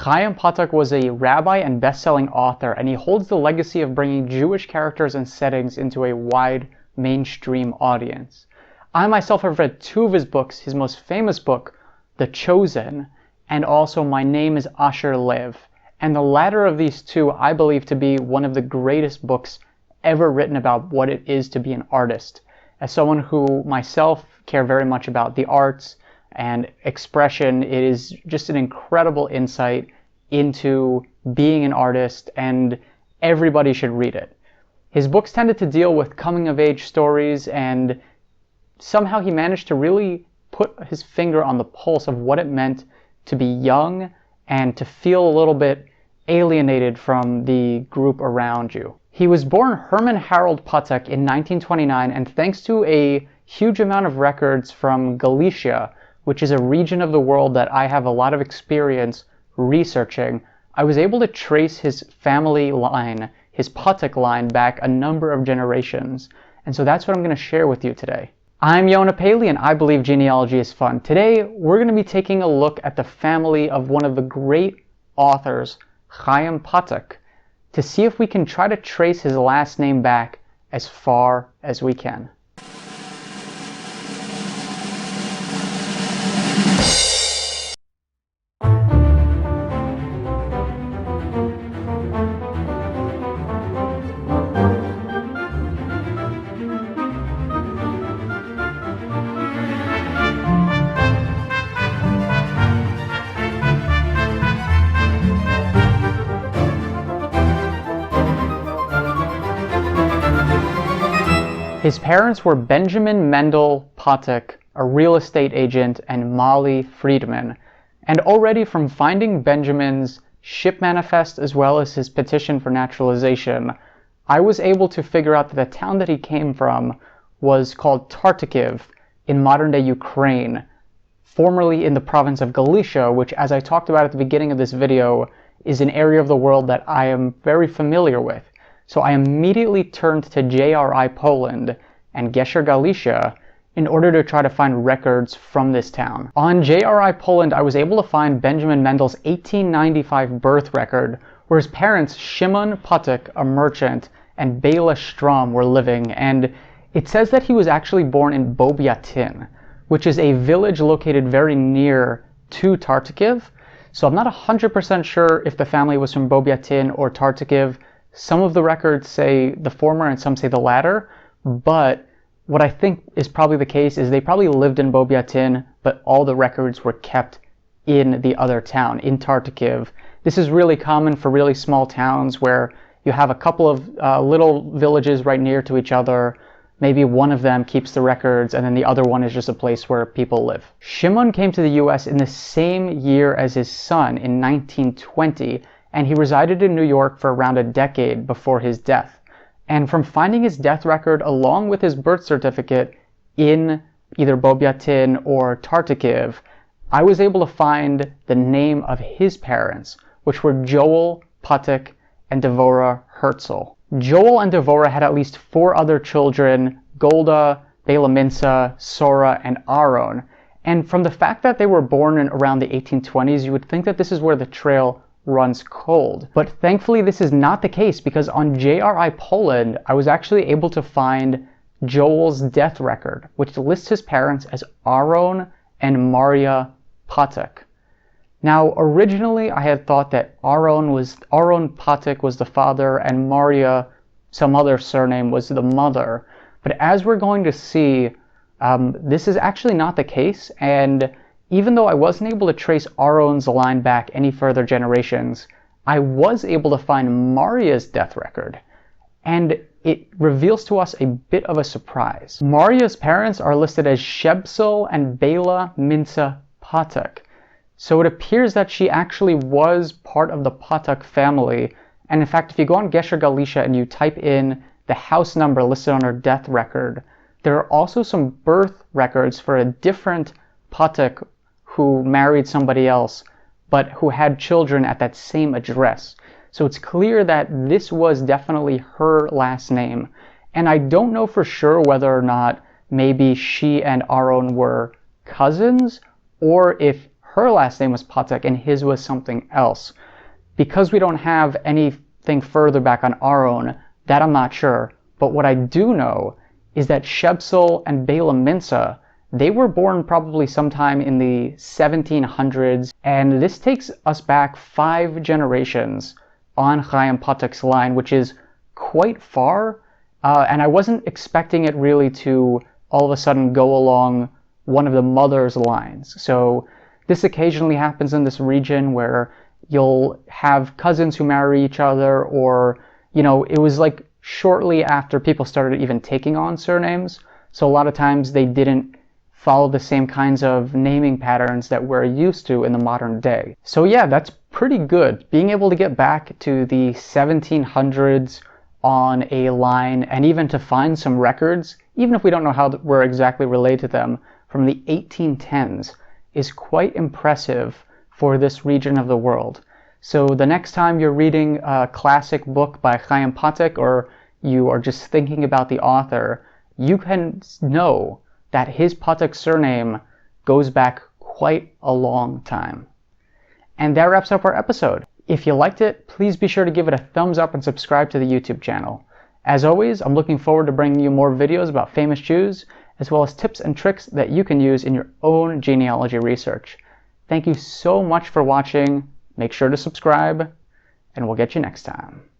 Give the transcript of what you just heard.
Chaim Potok was a rabbi and best-selling author, and he holds the legacy of bringing Jewish characters and settings into a wide mainstream audience. I myself have read two of his books, his most famous book, The Chosen, and also My Name is Asher Lev. And the latter of these two I believe to be one of the greatest books ever written about what it is to be an artist. As someone who myself care very much about the arts and expression, it is just an incredible insight into being an artist, and everybody should read it. His books tended to deal with coming-of-age stories, and somehow he managed to really put his finger on the pulse of what it meant to be young and to feel a little bit alienated from the group around you. He was born Herman Harold Potok in 1929, and thanks to a huge amount of records from Galicia, which is a region of the world that I have a lot of experience researching, I was able to trace his family line, his Potok line, back a number of generations. And so that's what I'm going to share with you today. I'm Yonah Paley, and I believe genealogy is fun. Today, we're going to be taking a look at the family of one of the great authors, Chaim Potok, to see if we can try to trace his last name back as far as we can. His parents were Benjamin Mendel Potok, a real estate agent, and Molly Friedman. And already from finding Benjamin's ship manifest as well as his petition for naturalization, I was able to figure out that the town that he came from was called Tartikiv in modern-day Ukraine, formerly in the province of Galicia, which, as I talked about at the beginning of this video, is an area of the world that I am very familiar with. So I immediately turned to JRI Poland and Gesher Galicia in order to try to find records from this town. On JRI Poland, I was able to find Benjamin Mendel's 1895 birth record, where his parents, Shimon Potok, a merchant, and Bela Strom were living, and it says that he was actually born in Bobiatin, which is a village located very near to Tartikiv. So I'm not 100% sure if the family was from Bobiatin or Tartikiv. Some of the records say the former and some say the latter, but what I think is probably the case is they probably lived in Bobiatin, but all the records were kept in the other town, in Tartikiv. This is really common for really small towns where you have a couple of little villages right near to each other. Maybe one of them keeps the records and then the other one is just a place where people live. Shimon came to the US in the same year as his son, in 1920, and he resided in New York for around a decade before his death. And from finding his death record along with his birth certificate in either Bobiatin or Tartikiv, I was able to find the name of his parents, which were Joel Potok and Devorah Herzl. Joel and Devorah had at least 4 other children, Golda, Bela Minsa, Sora, and Aaron. And from the fact that they were born in around the 1820s, you would think that this is where the trail runs cold. But thankfully this is not the case, because on JRI Poland, I was actually able to find Joel's death record, which lists his parents as Aaron and Maria Potok. Now, originally I had thought that Aaron Potok was the father and Maria, some other surname, was the mother. But as we're going to see, this is actually not the case, and even though I wasn't able to trace Aaron's line back any further generations, I was able to find Maria's death record, and it reveals to us a bit of a surprise. Maria's parents are listed as Shebsel and Bela Minsa Potok, so it appears that she actually was part of the Potok family, and in fact if you go on Gesher Galicia and you type in the house number listed on her death record, there are also some birth records for a different Potok who married somebody else, but who had children at that same address. So it's clear that this was definitely her last name. And I don't know for sure whether or not maybe she and Aaron were cousins, or if her last name was Potok and his was something else. Because we don't have anything further back on our own, that I'm not sure. But what I do know is that Shebsel and Bela Minsa, they were born probably sometime in the 1700s, and this takes us back 5 generations on Chaim Potok's line, which is quite far, and I wasn't expecting it really to all of a sudden go along one of the mother's lines. So this occasionally happens in this region where you'll have cousins who marry each other, or, it was like shortly after people started even taking on surnames, so a lot of times they didn't follow the same kinds of naming patterns that we're used to in the modern day. So yeah, that's pretty good. Being able to get back to the 1700s on a line, and even to find some records, even if we don't know how we're exactly related to them, from the 1810s, is quite impressive for this region of the world. So the next time you're reading a classic book by Chaim Potok, or you are just thinking about the author, you can know that his Potok surname goes back quite a long time. And that wraps up our episode. If you liked it, please be sure to give it a thumbs up and subscribe to the YouTube channel. As always, I'm looking forward to bringing you more videos about famous Jews, as well as tips and tricks that you can use in your own genealogy research. Thank you so much for watching. Make sure to subscribe, and we'll get you next time.